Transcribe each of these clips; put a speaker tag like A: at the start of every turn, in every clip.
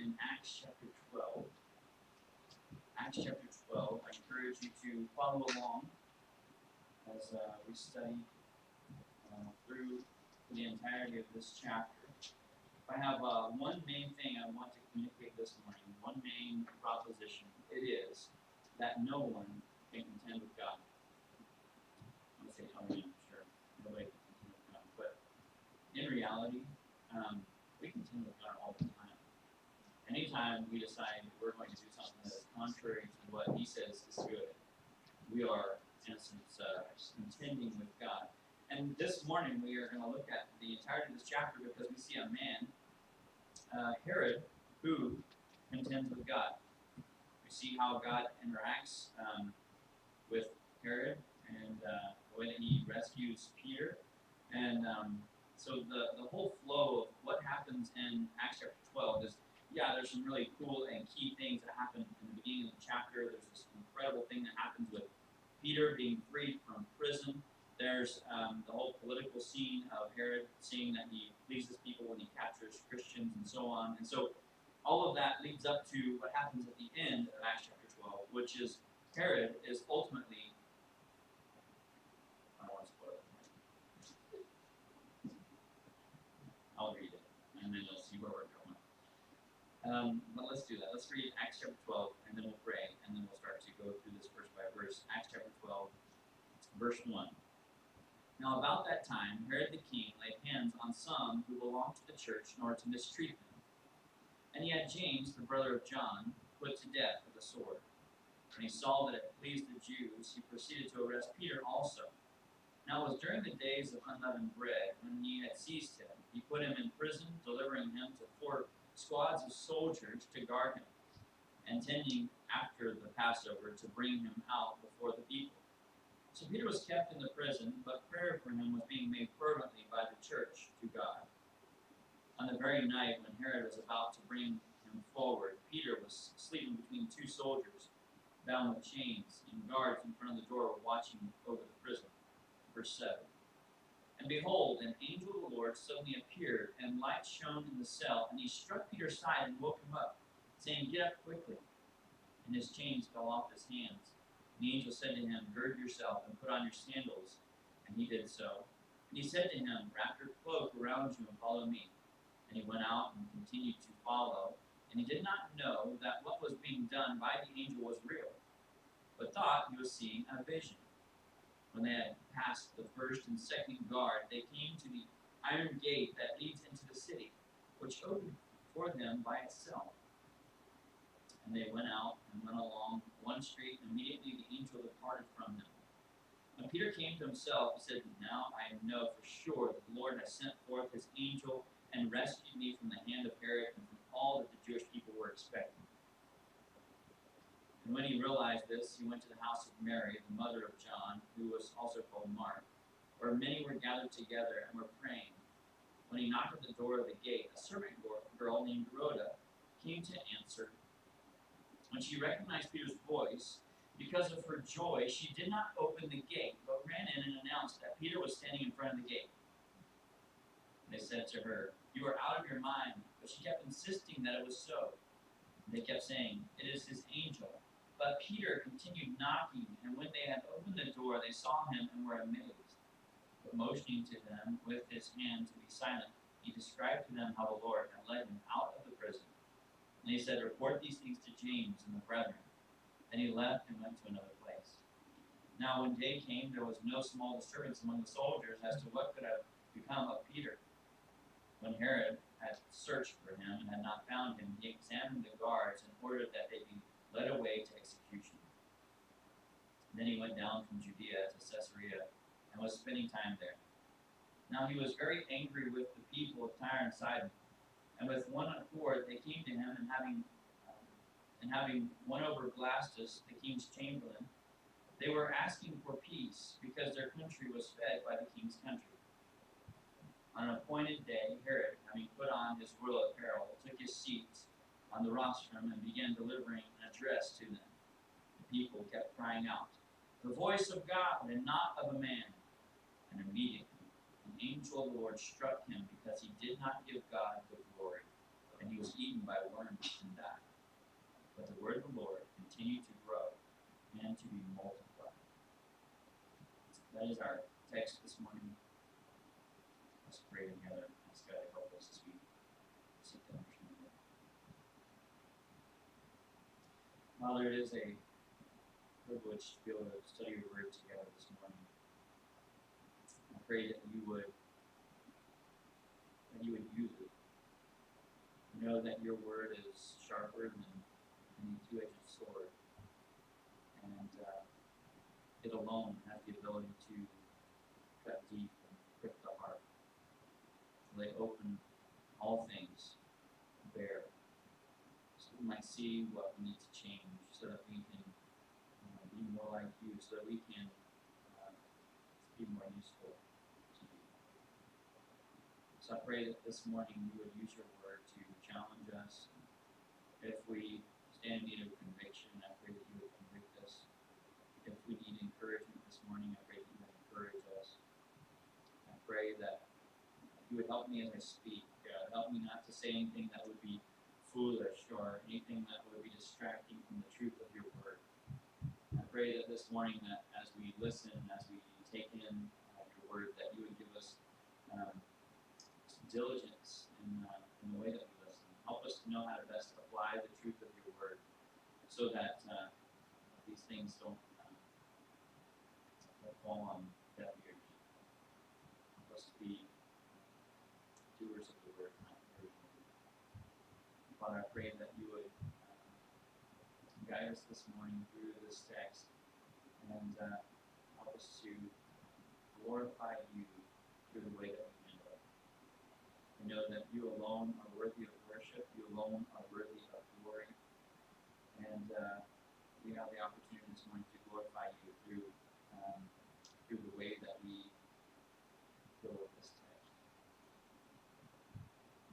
A: in Acts chapter 12. Acts chapter 12. I encourage you to follow along as we study through the entirety of this chapter. I have one main thing I want to communicate this morning, one main proposition. It is that no one can contend with God. I'm going to say, oh, yeah, sure, nobody can contend with God. But in reality, we contend with God all the time. Anytime we decide we're going to do something that is contrary to what He says is good, we are, in a sense, contending with God. And this morning we are going to look at the entirety of this chapter because we see a man, Herod, who contends with God. We see how God interacts with Herod and the way that he rescues Peter. And so the whole flow of what happens in Acts chapter 12 is, yeah, there's some really cool and key things that happen in the beginning of the chapter. There's this incredible thing that happens with Peter being freed from prison. There's the whole political scene of Herod seeing that he pleases people when he captures Christians and so on. And so all of that leads up to what happens at the end of Acts chapter 12, which is Herod is ultimately, I don't want to spoil it. I'll read it, and then you'll see where we're going. But let's do that. Let's read Acts chapter 12, and then we'll pray, and then we'll start to go through this verse by verse. Acts chapter 12, verse 1. Now about that time, Herod the king laid hands on some who belonged to the church in order to mistreat them. And he had James, the brother of John, put to death with a sword. When he saw that it pleased the Jews, he proceeded to arrest Peter also. Now it was during the days of unleavened bread, when he had seized him. He put him in prison, delivering him to 4 squads of soldiers to guard him, intending after the Passover to bring him out before the people. So Peter was kept in the prison, but prayer for him was being made fervently by the church to God. On the very night when Herod was about to bring him forward, Peter was sleeping between 2 soldiers, bound with chains, and guards in front of the door were watching over the prison. Verse 7. And behold, an angel of the Lord suddenly appeared, and light shone in the cell, and he struck Peter's side and woke him up, saying, Get up quickly. And his chains fell off his hands. And the angel said to him, Gird yourself and put on your sandals. And he did so. And he said to him, Wrap your cloak around you and follow me. And he went out and continued to follow. And he did not know that what was being done by the angel was real, but thought he was seeing a vision. When they had passed the first and second guard, they came to the iron gate that leads into the city, which opened for them by itself. And they went out and went along one street, and immediately the angel departed from them. When Peter came to himself, he said, Now I know for sure that the Lord has sent forth his angel and rescued me from the hand of Herod and from all that the Jewish people were expecting. And when he realized this, he went to the house of Mary, the mother of John, who was also called Mark, where many were gathered together and were praying. When he knocked at the door of the gate, a servant girl named Rhoda came to answer. When she recognized Peter's voice, because of her joy, she did not open the gate, but ran in and announced that Peter was standing in front of the gate. They said to her, You are out of your mind. But she kept insisting that it was so. They kept saying, It is his angel. But Peter continued knocking, and when they had opened the door, they saw him and were amazed. But motioning to them with his hand to be silent, he described to them how the Lord had led him out of the prison. And he said, Report these things to James and the brethren. Then he left and went to another place. Now when day came, there was no small disturbance among the soldiers as to what could have become of Peter. When Herod had searched for him and had not found him, he examined the guards and ordered that they be led away to execution. And then he went down from Judea to Caesarea and was spending time there. Now he was very angry with the people of Tyre and Sidon, and with one accord they came to him, and having won over Blastus, the king's chamberlain, they were asking for peace, because their country was fed by the king's country. On an appointed day, Herod, having put on his royal apparel, took his seat on the rostrum and began delivering an address to them. The people kept crying out, The voice of God and not of a man. And immediately an angel of the Lord struck him because he did not give God the glory, but and he was eaten by worms and died. But the word of the Lord continued to grow and to be multiplied. That is our text this morning. Let's pray together and ask God to help us as we seek to understand it. Father, it is a privilege to be able to study your word together this morning. I pray that you would use it. We know that your word is sharper than any two-edged sword, and it alone has the ability to cut deep and prick the heart, to lay open all things bare, so we might see what we need to change, so that we can be more like you, so that we can be more useful to you. So I pray that this morning you would use your word to challenge us. If we stand in need of conviction, I pray that you would convict us. If we need encouragement this morning, I pray that you would encourage us. I pray that you would help me as I speak. Help me not to say anything that would be foolish or anything that would be distracting from the truth of your word. I pray that this morning, that as we listen, as we take in your word, that you would give us diligence in the way that we listen. Help us to know how to best apply the truth of your word, so that these things don't fall on deaf ears. Help us to be doers of the word, not hearers of it. Father, I pray that you would guide us this morning through this text and help us to glorify you through the way that we handle it. We know that you alone are worthy of worship, you alone are worthy of glory, and we have the opportunity this morning to glorify you through the way that we go with this text.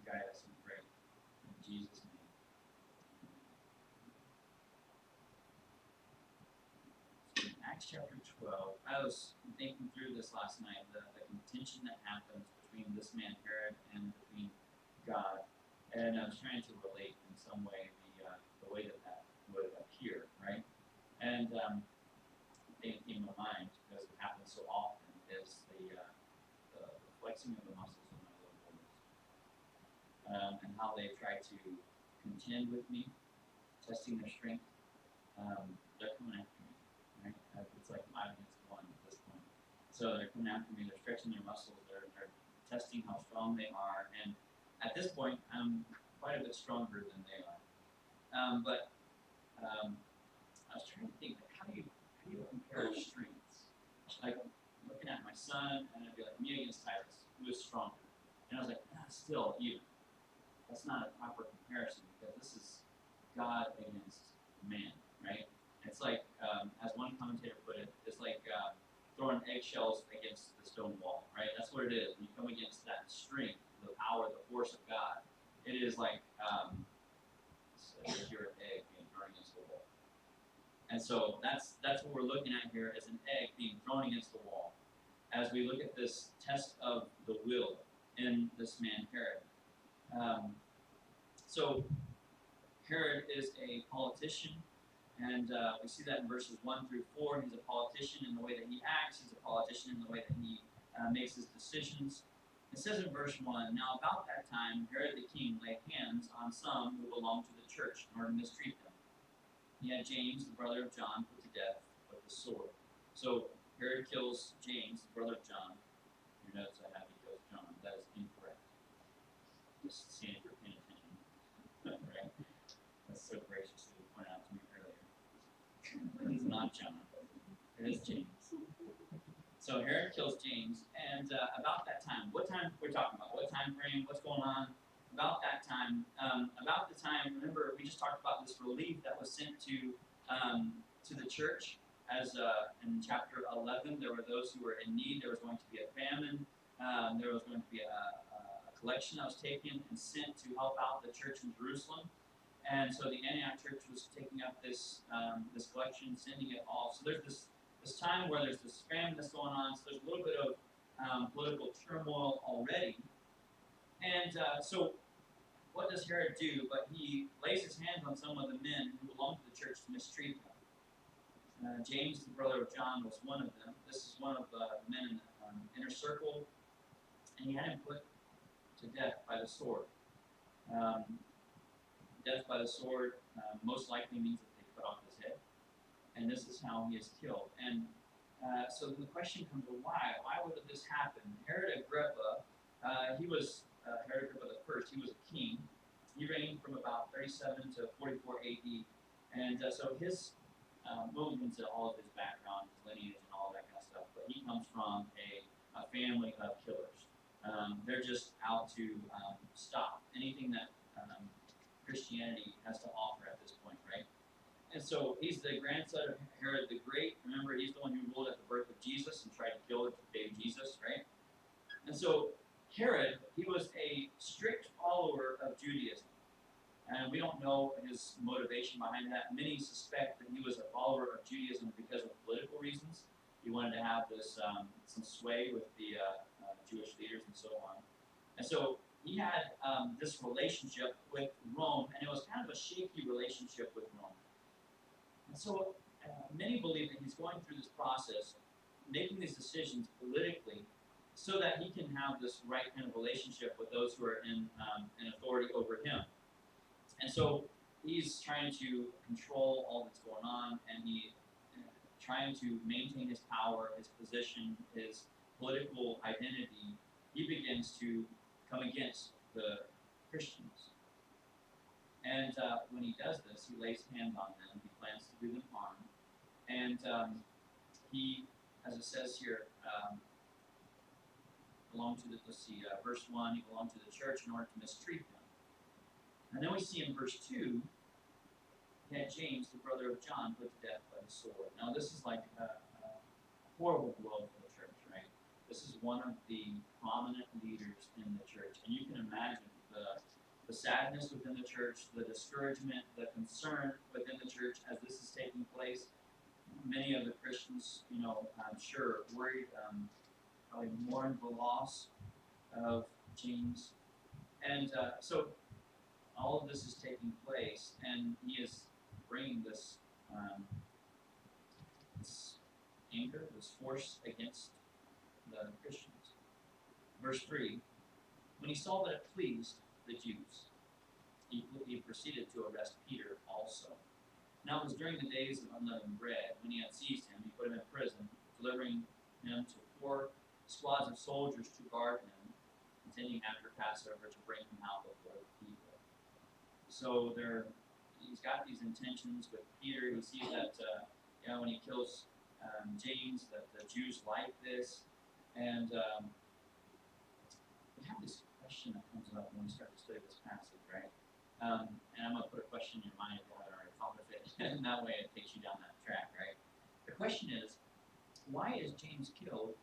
A: Guide us, we pray, in Jesus' name. So in Acts chapter 12, I was thinking through this last night, the contention that happens between this man Herod and between God, and I was trying to relate in some way the way that would appear, right? And the thing that came to mind, because it happens so often, is the flexing of the muscles of my little boys, and how they try to contend with me, testing their strength. They're coming after me, right? It's like 5 against 1 at this point. So they're coming after me, they're stretching their muscles, they're testing how strong they are, and at this point, I'm quite a bit stronger than they are. But I was trying to think, like, how do you compare strengths? Like, looking at my son, and I'd be like, me against Titus, who is stronger? And I was like, still, even. That's not a proper comparison, because this is God against man, right? It's like, as one commentator put it, it's like throwing eggshells against the stone wall, right? That's what it is. When you come against that strength, the power, the force of God, it is like you're an egg being thrown against the wall. And so that's what we're looking at here, as an egg being thrown against the wall, as we look at this test of the will in this man Herod. So Herod is a politician, and we see that in verses 1 through 4. He's a politician in the way that he acts. He's a politician in the way that he makes his decisions. It says in verse 1, "Now about that time Herod the king laid hands on some who belonged to the church in order to mistreat them. He had James, the brother of John, put to death with the sword." So Herod kills James, the brother of John. Your notes I have, he kills John. That is incorrect. Just seeing if you're paying attention. Right? That's so graciously pointed out to me earlier. It's not John. It is James. So Herod kills James, and about that time, what time we're talking about? What time frame? What's going on? About that time, remember we just talked about this relief that was sent to the church, as in chapter 11, there were those who were in need. There was going to be a famine. There was going to be a collection that was taken and sent to help out the church in Jerusalem. And so the Antioch church was taking up this collection, sending it off. So there's this time where there's this famine that's going on. So there's a little bit of political turmoil already. And so what does Herod do? But he lays his hands on some of the men who belong to the church to mistreat them. James, the brother of John, was one of them. This is one of the men in the inner circle, and he had him put to death by the sword. Um, Death by the sword most likely means that they cut off his head, and this is how he is killed. And so the question comes, well, why? Why would this happen? Herod Agrippa, he was Herod Agrippa the first. He was a king. He reigned from about 37 to 44 A.D. And so we'll get into all of his background, his lineage, and all that kind of stuff. But he comes from a family of killers. They're just out to stop anything that Christianity has to offer at this point, right? And so he's the grandson of Herod the Great. Remember, he's the one who ruled at the birth of Jesus and tried to kill baby Jesus, right? And so Herod, he was a strict follower of Judaism. And we don't know his motivation behind that. Many suspect that he was a follower of Judaism because of political reasons. He wanted to have this some sway with the Jewish leaders and so on. And so he had this relationship with Rome, and it was kind of a shaky relationship with Rome. And so many believe that he's going through this process, making these decisions politically, so that he can have this right kind of relationship with those who are in authority over him. And so he's trying to control all that's going on, and he trying to maintain his power, his position, his political identity. He begins to come against the Christians. And when he does this, he lays hands on them. He plans to do them harm. And he, as it says here, belonged to verse 1, he belonged to the church in order to mistreat them. And then we see in verse 2, he had James, the brother of John, put to death by the sword. Now this is like a horrible blow for the church, right? This is one of the prominent leaders in the church. And you can imagine the sadness within the church, the discouragement, the concern within the church as this is taking place. Many of the Christians, I'm sure, worried, probably mourned the loss of James. And so all of this is taking place, and he is bringing this anger, this force against the Christians. Verse 3, when he saw that it pleased the Jews, he proceeded to arrest Peter also. Now it was during the days of unleavened bread. When he had seized him, he put him in prison, delivering him to 4 squads of soldiers to guard him, intending after Passover to bring him out before the people. So he's got these intentions with Peter. He sees that when he kills James, that the Jews like this. And we have this question that comes up when we start to study this passage, right? And I'm going to put a question in your mind if you haven't already thought of it. And that way it takes you down that track, right? The question is, why is James killed?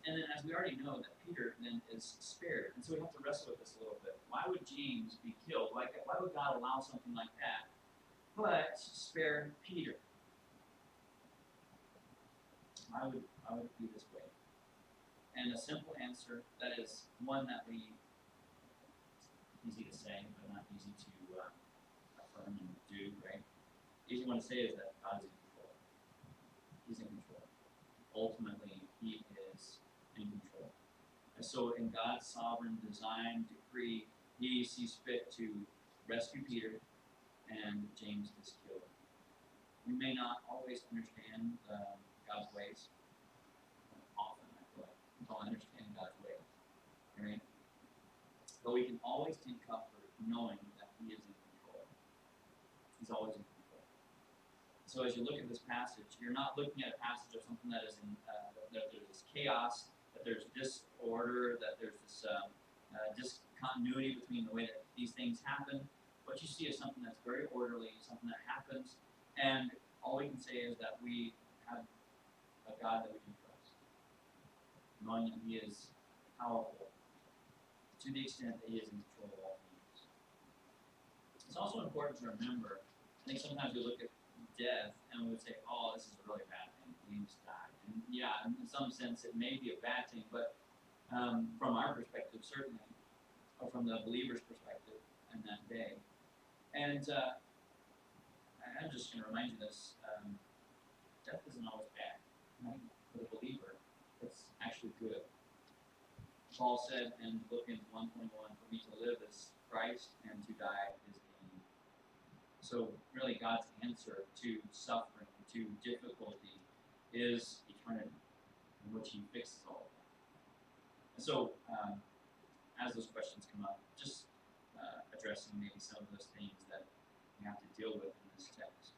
A: And then as we already know, that Peter then is spared. And so we have to wrestle with this a little bit. Why would James be killed? Why would God allow something like that, but spare Peter? Why would it be this way? And a simple answer that is one that easy to say, but not easy to affirm and do, right? Easy one to say is that God is in control. He's in control. Ultimately, he is in control. And so in God's sovereign design decree, he sees fit to rescue Peter, and James is killed. We may not always understand God's ways. Often, I feel like we don't understand God's ways. Right? But we can always take comfort knowing that he is in control. He's always in control. So as you look at this passage, you're not looking at a passage of something that is that there's this chaos, that there's disorder, that there's this discontinuity between the way that these things happen. What you see is something that's very orderly, something that happens, and all we can say is that we have a God that we can trust, knowing that he is powerful to the extent that he is in control of all things. It's also important to remember, I think sometimes we look at death and we would say, oh, this is a really bad thing, James died. And yeah, in some sense it may be a bad thing, but from our perspective, certainly, or from the believer's perspective, in that day. And I'm just going to remind you this. Death isn't always bad, right? For the believer, it's actually good. Paul said in Philippians 1:21, for me to live is Christ and to die is gain. So really God's answer to suffering, to difficulty, is eternity, in which he fixes all of that. And so as those questions come up, just addressing maybe some of those things that we have to deal with in this text.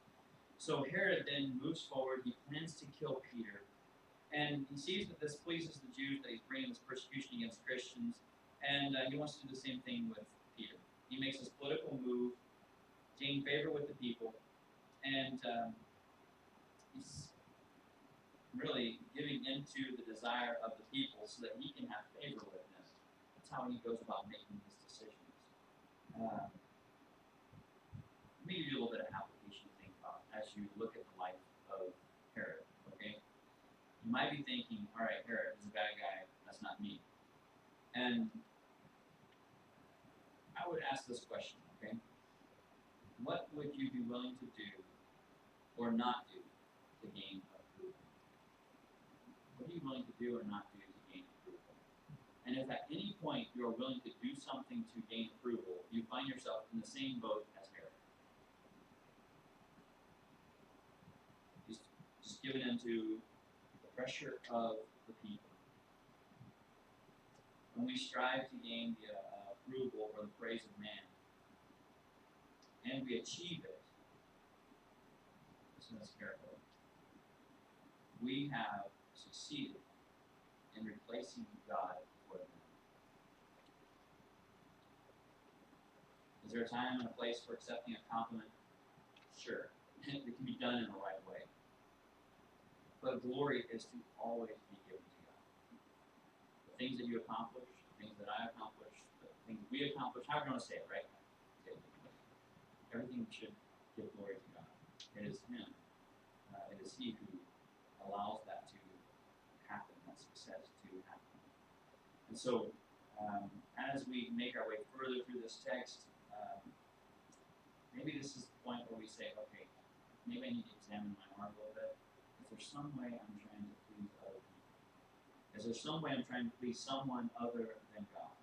A: So Herod then moves forward. He plans to kill Peter. And he sees that this pleases the Jews, that he's bringing this persecution against Christians. And he wants to do the same thing with Peter. He makes this political move, gain favor with the people. And he's really giving into the desire of the people so that he can have favor with them. That's how he goes about making his decisions. Let me give you a little bit of application to think about as you look at the life of Herod, okay? You might be thinking, all right, Herod is a bad guy, that's not me. And I would ask this question, okay? What would you be willing to do or not do to gain approval? What are you willing to do or not do to gain approval? And if at any point you are willing to do something to gain approval, you find yourself in the same boat as Herod. Just giving into the pressure of the people. When we strive to gain the approval or the praise of man, and we achieve it, listen to this carefully, we have succeeded in replacing God for them. Is there a time and a place for accepting a compliment? Sure. It can be done in the right way. But glory is to always be given to God. The things that you accomplish, the things that I accomplish, the things we accomplish, however you want to say it, right? Everything should give glory to God. It is Him. It is He who allows that to happen, that success to happen. And so, as we make our way further through this text, maybe this is the point where we say, okay, maybe I need to examine my heart a little bit. Is there some way I'm trying to please other people? Is there some way I'm trying to please someone other than God?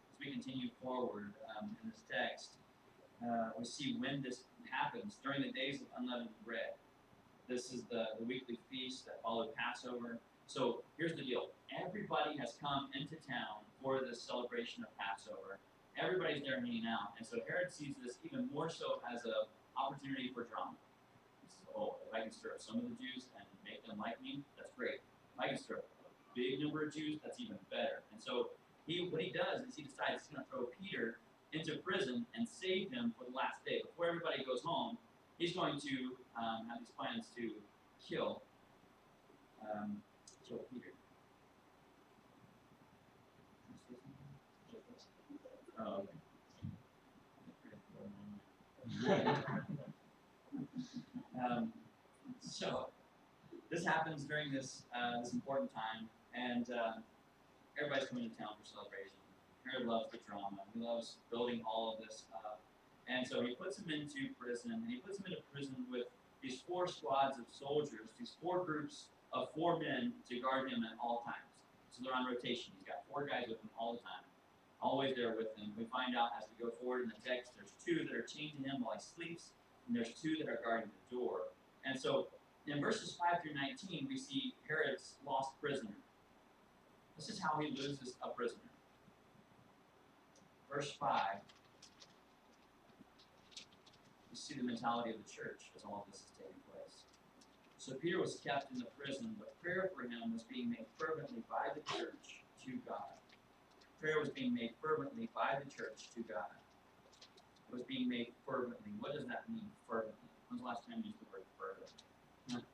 A: As we continue forward in this text, we see when this happens, during the days of unleavened bread. This is the weekly feast that followed Passover. So here's the deal. Everybody has come into town for this celebration of Passover. Everybody's there hanging out. And so Herod sees this even more so as an opportunity for drama. He says, oh, if I can stir up some of the Jews and make them like me, that's great. If I can stir up a big number of Jews, that's even better. And so what he does is he decides he's going to throw Peter into prison and save him for the last day. Before everybody goes home, he's going to have these plans to kill Peter. Oh, okay. So this happens during this important time, and everybody's coming to town for celebration. Herod loves the drama. He loves building all of this up. And so he puts him into prison, and he puts him into prison with these 4 squads of soldiers, these 4 groups of 4 men to guard him at all times. So they're on rotation. He's got 4 guys with him all the time, always there with him. We find out as we go forward in the text, there's 2 that are chained to him while he sleeps, and there's 2 that are guarding the door. And so in verses 5 through 19, we see Herod's lost prisoner. This is how he loses a prisoner. Verse 5, you see the mentality of the church as all of this is taking place. So Peter was kept in the prison, but prayer for him was being made fervently by the church to God. Prayer was being made fervently by the church to God. It was being made fervently. What does that mean, fervently? When's the last time you used the word fervent?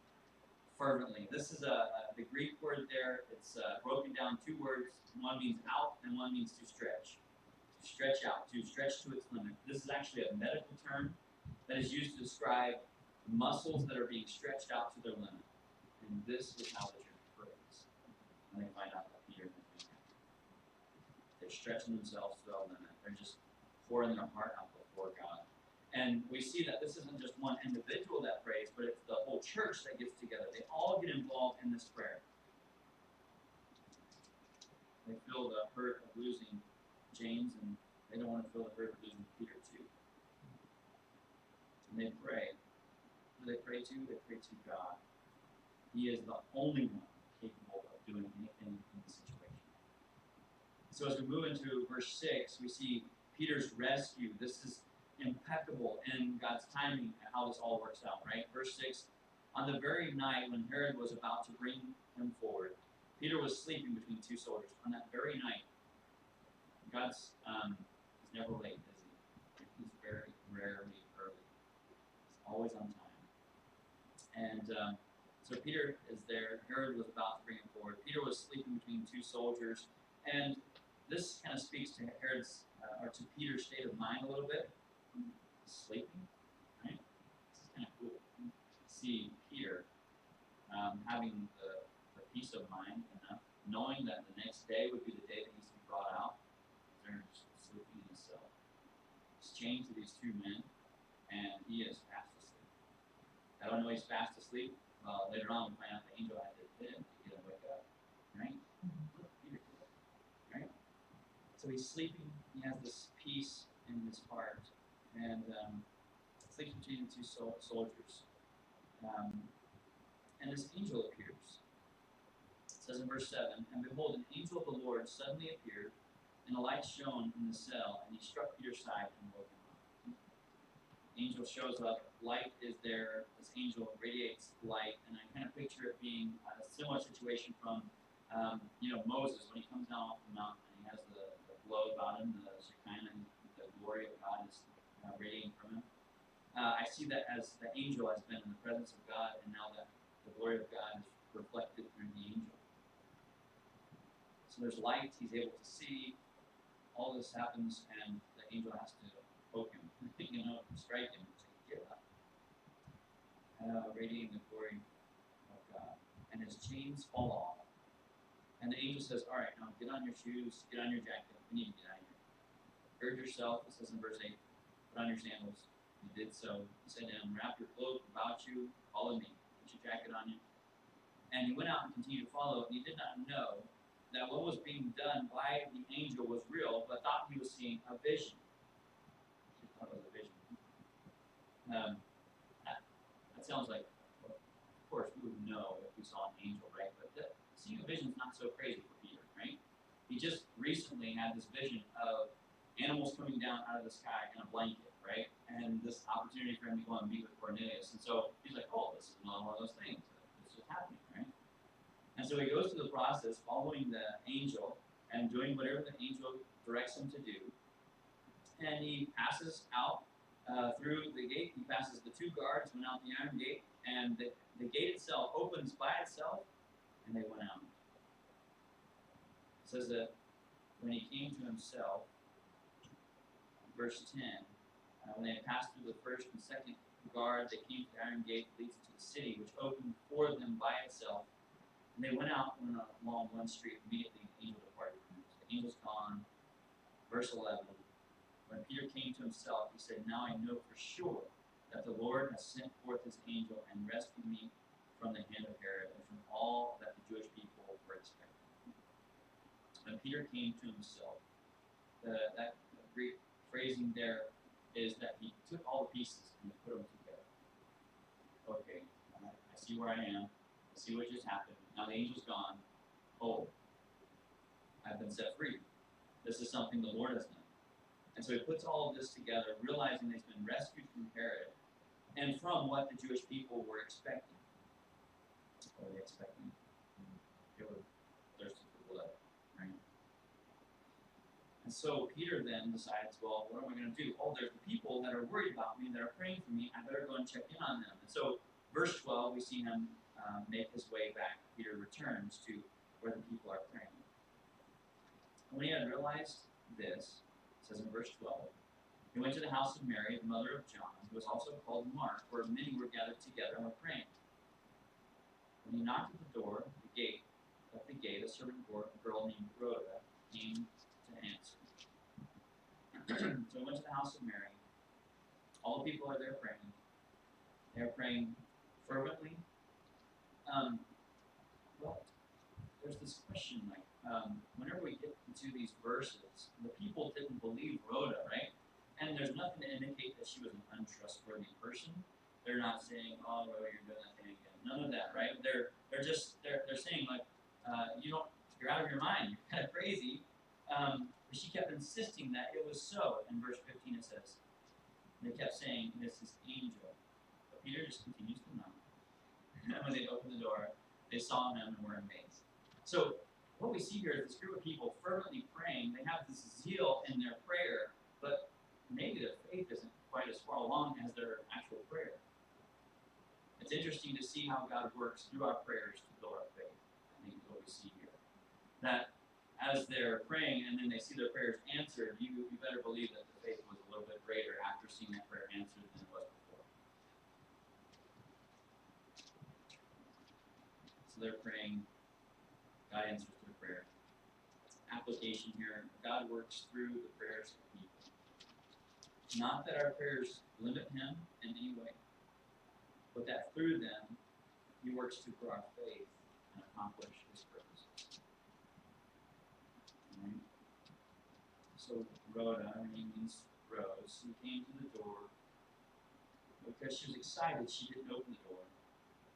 A: Fervently. This is the Greek word there. It's broken down 2 words. One means out and one means to stretch. To stretch out, to stretch to its limit. This is actually a medical term that is used to describe muscles that are being stretched out to their limit. And this is how the church prays when they find out that Peter has been captured. They're stretching themselves to the limit. They're just pouring their heart out before God. And we see that this isn't just one individual that prays, but it's the whole church that gets together. They all get involved in this prayer. They feel the hurt of losing James, and they don't want to feel the hurt of losing Peter too. And they pray. Who do they pray to? They pray to God. He is the only one capable of doing anything in this situation. So as we move into verse 6, we see Peter's rescue. This is impeccable in God's timing and how this all works out, right? Verse 6, on the very night when Herod was about to bring him forward, Peter was sleeping between two soldiers. On that very night, God's is never late, is he? He's very rarely early. He's always on time. And so Peter is there. Herod was about to bring him forward. Peter was sleeping between two soldiers. And this kind of speaks to Herod's, or to Peter's state of mind a little bit. Sleeping, right? This is kind of cool. See Peter having the peace of mind enough, knowing that the next day would be the day that he's to be brought out. They're just sleeping in his cell. He's chained to these two men, and he is fast asleep. I don't know he's fast asleep. Well, later on we find out the angel had to hit him to get him wake up, right? Peter did it, right? So he's sleeping. He has this peace in his heart, and sleeps between the two soldiers. And this angel appears. It says in verse 7, and behold, an angel of the Lord suddenly appeared, and a light shone in the cell, and he struck Peter's side and woke him up. The angel shows up, light is there, this angel radiates light, and I kind of picture it being a similar situation from, Moses when he comes down off the mountain, and he has the glow about him, the Shekinah, the glory of God is radiating from him. I see that as the angel has been in the presence of God, and now that the glory of God is reflected through the angel. So there's light, he's able to see. All this happens, and the angel has to poke him, strike him, and say, get up. Radiating the glory of God. And his chains fall off. And the angel says, all right, now get on your shoes, get on your jacket. We need to get out of here. Gird yourself, it says in verse 8, put on your sandals. He did so. He said to him, wrap your cloak about you, follow me. Put your jacket on you. And he went out and continued to follow, and he did not know that what was being done by the angel was real, but thought he was seeing a vision. He thought it was a vision. That sounds like, well, of course, we would know if we saw an angel, right? But seeing a vision is not so crazy for Peter, right? He just recently had this vision of animals coming down out of the sky in a blanket, right? And this opportunity for him to go and meet with Cornelius. And so he's like, oh, this is another one of those things. This is happening, right? And so he goes through the process following the angel and doing whatever the angel directs him to do. And he passes out through the gate. He passes the two guards, went out the iron gate, and the gate itself opens by itself, and they went out. It says that when he came to himself, verse 10, when they had passed through the first and second guard, they came to the iron gate that leads to the city, which opened for them by itself. And they went out and went along one street. Immediately the angel departed from him. So the angel's gone. Verse 11. When Peter came to himself, he said, now I know for sure that the Lord has sent forth his angel and rescued me from the hand of Herod and from all that the Jewish people were expecting. When Peter came to himself, that Greek phrasing there is that he took all the pieces and he put them together. Okay, I see where I am. I see what just happened. Now the angel's gone. Oh, I've been set free. This is something the Lord has done. And so he puts all of this together, realizing that he's been rescued from Herod and from what the Jewish people were expecting. What were they expecting? They were thirsty for blood, right? And so Peter then decides, well, what am I going to do? Oh, there's the people that are worried about me, that are praying for me. I better go and check in on them. And so verse 12, we see him make his way back. Peter returns to where the people are praying. And when he had realized this, it says in verse 12, he went to the house of Mary, the mother of John, who was also called Mark, where many were gathered together and were praying. When he knocked at the door, at the gate, a servant girl named Rhoda came to answer. the house of Mary. All the people are there praying. They're praying fervently. But there's this question, like, whenever we get into these verses, the people didn't believe Rhoda, right? And there's nothing to indicate that she was an untrustworthy person. They're not saying, "Oh, Rhoda, you're doing that thing again." None of that, right? They're saying like, you're out of your mind. You're kind of crazy. But she kept insisting that it was so. In verse 15, it says, they kept saying, "This is angel." But Peter just continues to knock. And when they opened the door, they saw him and were amazed. So what we see here is this group of people fervently praying. They have this zeal in their prayer, but maybe their faith isn't quite as far along as their actual prayer. It's interesting to see how God works through our prayers to build our faith. I think is what we see here. That as they're praying and then they see their prayers answered, you better believe that the faith was a little bit greater after seeing that prayer answered than it was before. So they're praying, God answers their prayer. Application here, God works through the prayers of people. Not that our prayers limit him in any way, but that through them, he works to grow our faith and accomplish his purposes. Right? So Rhoda, her name means Rose, who came to the door because she was excited she didn't open the door.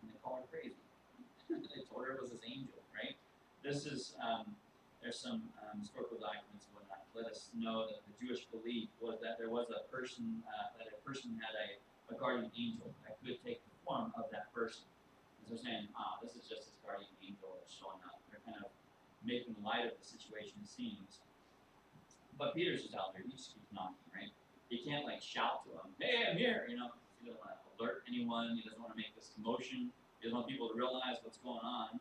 A: And they called her crazy. They told her it was this angel, right? This is, there's some historical documents and whatnot let us know that the Jewish belief was that there was a person, that a person had a guardian angel that could take the form of that person. And so they're saying, this is just this guardian angel that's showing up. They're kind of making light of the situation, it seems. But Peter's just out there. He just keeps knocking, right? He can't, like, shout to him, "Hey, I'm here!" You know, he doesn't want to alert anyone. He doesn't want to make this commotion. He doesn't want people to realize what's going on.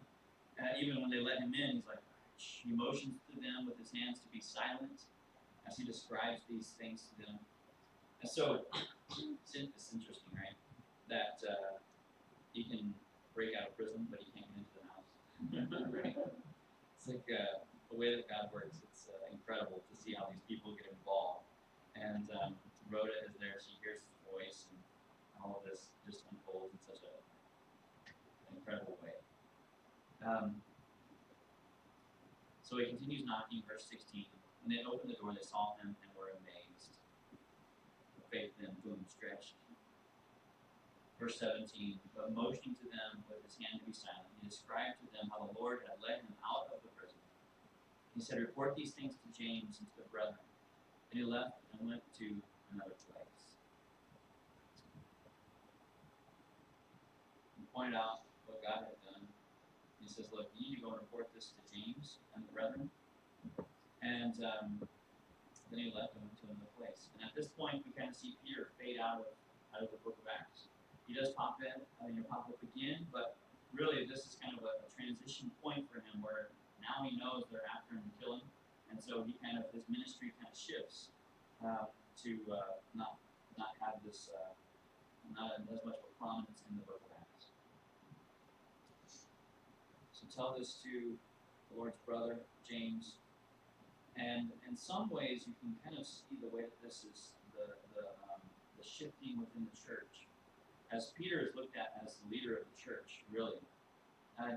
A: Even when they let him in, he's like, he motions to them with his hands to be silent as he describes these things to them. And so, it's interesting, right? That he can break out of prison, but he can't get into the house. Right? It's like the way that God works. It's incredible to see how these people get involved. And Rhoda is there. She hears his voice, and all of this just unfolds in such an incredible way. So he continues knocking, verse 16. When they opened the door, they saw him and were amazed. Faith then boom, stretched. Verse 17, but motioning to them with his hand to be silent, he described to them how the Lord had led him out of the prison. He said, "Report these things to James and to the brethren." And he left and went to another place. He pointed out what God had done. He says, "Look, you need to go and report this to James and the brethren." And then he left and went to another place. And at this point, we kind of see Peter fade out of the book of Acts. He does pop up again, but really this is kind of a transition point for him where now he knows they're after him to kill him. And so his ministry kind of shifts to not have this, not as much of a prominence in the book of Acts. So tell this to the Lord's brother, James. And in some ways, you can kind of see the way that this is the shifting within the church. As Peter is looked at as the leader of the church, really,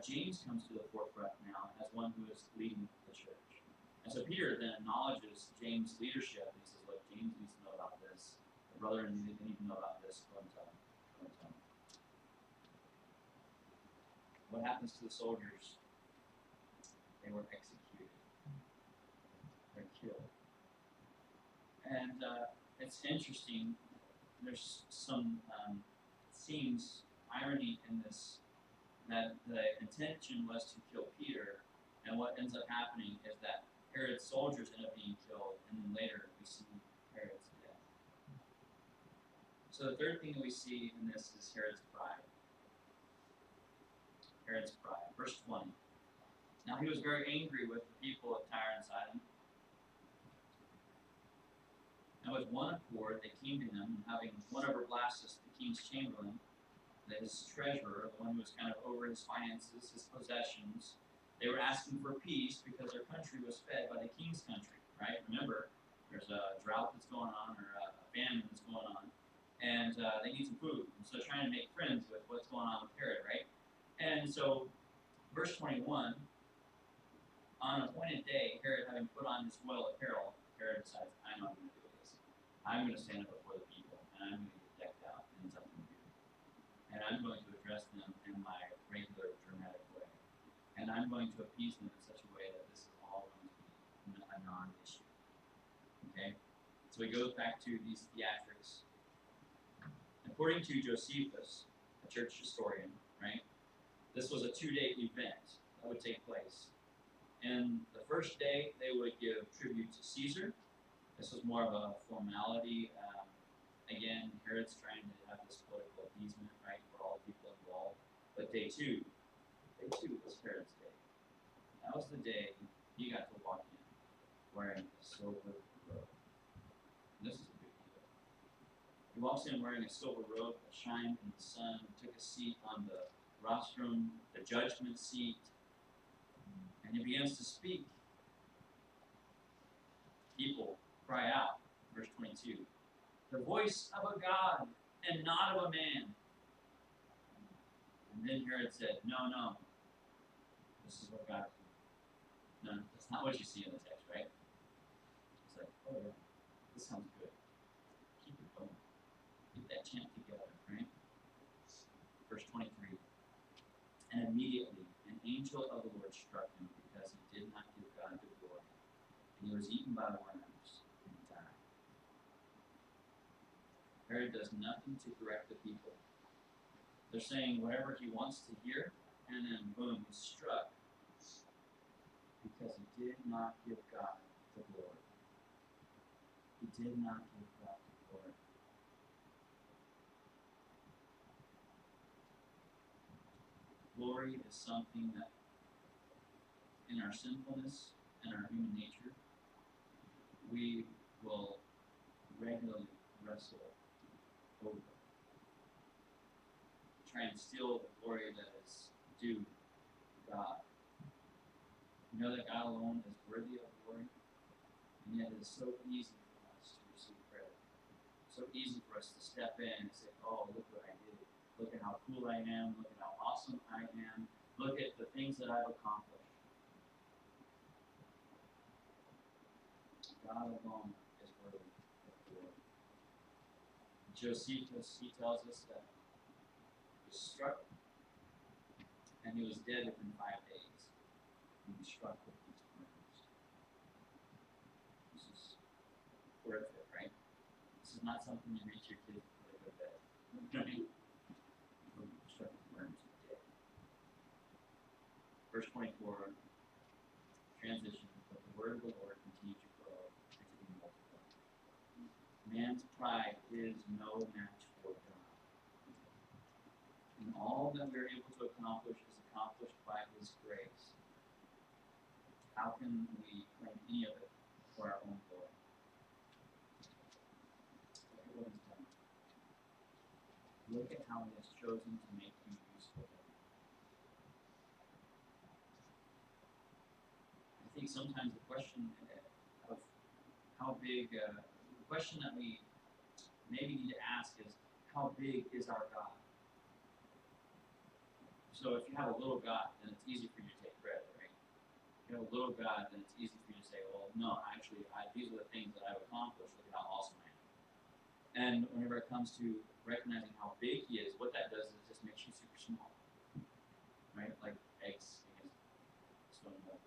A: James comes to the forefront now as one who is leading the church. And so Peter then acknowledges James' leadership. He says, "Look, James needs to know about this. The brother needs to know about this. Go and tell him. Go and tell him." What happens to the soldiers? They were executed. They're killed. And it's interesting. There's some, it seems, irony in this, that the intention was to kill Peter, and what ends up happening is that Herod's soldiers end up being killed, and then later we see Herod's death. So the third thing that we see in this is Herod's pride. Herod's pride. Verse 20. Now he was very angry with the people of Tyre and Sidon. And with one accord they came to him, and having won over Blastus, the king's chamberlain, his treasurer, the one who was kind of over his finances, his possessions, they were asking for peace because their country was fed by the king's country, right? Remember, there's a drought that's going on, or famine that's going on, and they need some food. And so they're trying to make friends with what's going on with Herod, right? And so, verse 21, on an appointed day, Herod having put on his royal apparel, Herod decides, I know what I'm going to do with this. I'm going to stand up before the people, and I'm going to get decked out in something beautiful. And I'm going to address them in my regular, dramatic way. And I'm going to appease them in such a way that this is all going to be a non-issue. Okay? So he goes back to these theatrics. According to Josephus, a church historian, right, this was a 2-day event that would take place. And the first day, they would give tribute to Caesar. This was more of a formality. Again, Herod's trying to have this political appeasement, right, for all the people involved. But day two was Herod's day. That was the day he got to walk in wearing a silver robe. And this is a big deal. He walks in wearing a silver robe that shined in the sun, took a seat on the rostrum, the judgment seat, and he begins to speak. People cry out, verse 22, the voice of a God and not of a man. And then Herod said, no, this is what God did. No, that's not what you see in the text, right? It's like, oh yeah, this sounds good. Keep it going. Keep that chant together, right? Verse 23, and immediately an angel of the Lord struck him because he did not give God the glory. And he was eaten by worms and died. Herod does nothing to correct the people. They're saying whatever he wants to hear, and then boom, he's struck because he did not give God the glory. He did not give God the glory. Glory is something that in our sinfulness and our human nature, we will regularly wrestle over. Try and steal the glory that is due to God. You know that God alone is worthy of glory, and yet it is so easy for us to receive credit. So easy for us to step in and say, oh, look what I did. Look at how cool I am. Look at how awesome I am. Look at the things that I've accomplished. God alone is worthy of glory. Josephus, he tells us that he was struck and he was dead within 5 days. He was struck with these worms. This is horrific, right? This is not something you make your kids before they go to bed. Right? Struck with worms and dead. Verse 24, transition, but the word of the Lord continued to grow and to be multiplied. Man's pride is no match for God. And all that we are able to accomplish is accomplished by His grace. How can we claim any of it for our own glory? Look at what He's done. Look at how He has chosen to make you useful. I think sometimes the question of how big, the question that we maybe need to ask is, how big is our God? So if you have a little God, then it's easy for you to take credit, right? If you have a little God, then it's easy for you to say, well, no, actually, these are the things that I've accomplished. Look at how awesome I am. And whenever it comes to recognizing how big He is, what that does is it just makes you super small, right? Like eggs against stone mold.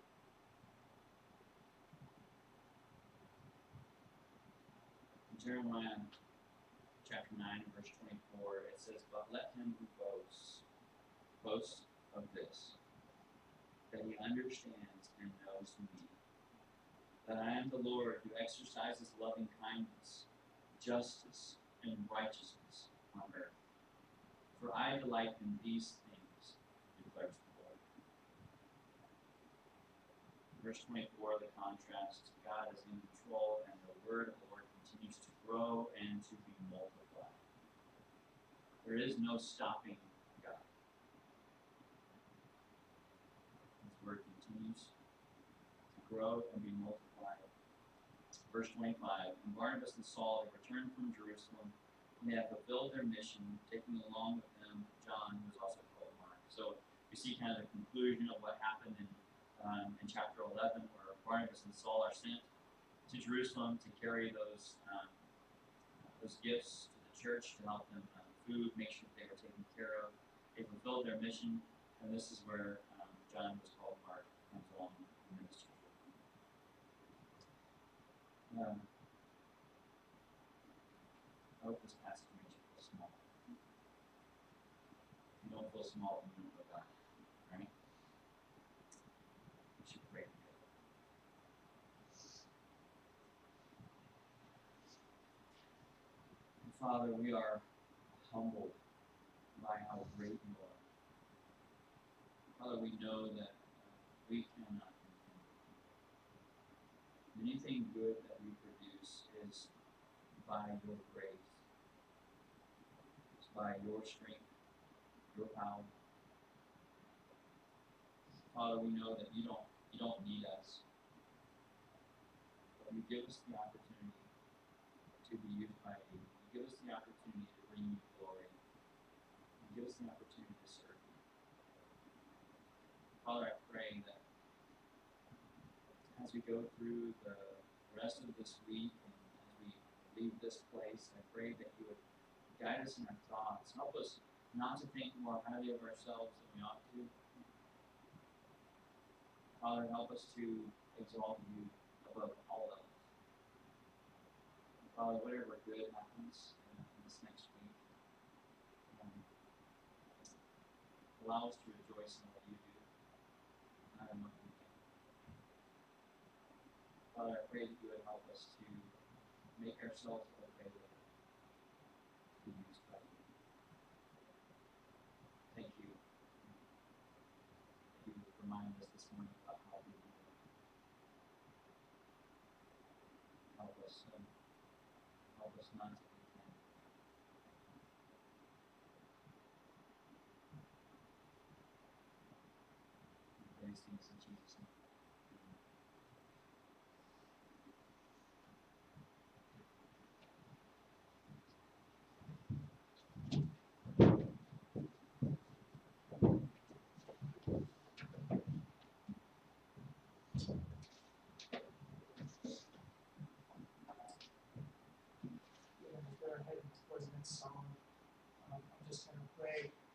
A: In Jeremiah chapter 9, verse 24, it says, but let him who boasts of this, that he understands and knows me, that I am the Lord who exercises loving kindness, justice, and righteousness on earth. For I delight in these things, declares the Lord. Verse 24, the contrast, God is in control, and the word of the Lord continues to grow and to be multiplied. There is no stopping God. His word continues to grow and be multiplied. Verse 25, and Barnabas and Saul had returned from Jerusalem, and they had fulfilled their mission, taking along with them John, who was also called Mark. So you see kind of the conclusion of what happened in chapter 11, where Barnabas and Saul are sent to Jerusalem to carry those gifts to the church to help them food, make sure that they were taken care of. They fulfilled their mission, and this is where John, who was called Mark, comes along and ministers. I hope this passage makes you feel small. If you don't feel small, then you don't feel God, right? We should pray together. And Father, we are humbled by how great you are. Father, we know that we cannot. Anything good that we produce is by your grace. It's by your strength, your power. Father, we know that you don't need us. But you give us the opportunity to be used by you. You give us the opportunity to bring you glory. You give us the opportunity to serve you. Father, I pray that as we go through the rest of this week and as we leave this place, I pray that you would guide us in our thoughts. Help us not to think more highly of ourselves than we ought to. Father, help us to exalt you above all else. Father, whatever good happens in this next week, allow us to rejoice in what you do, not in what we do. Father, I pray that you would help us to make ourselves available to be used by you. Thank you that you remind us this morning about how we do it. Help us not to pretend. These things in Jesus' name.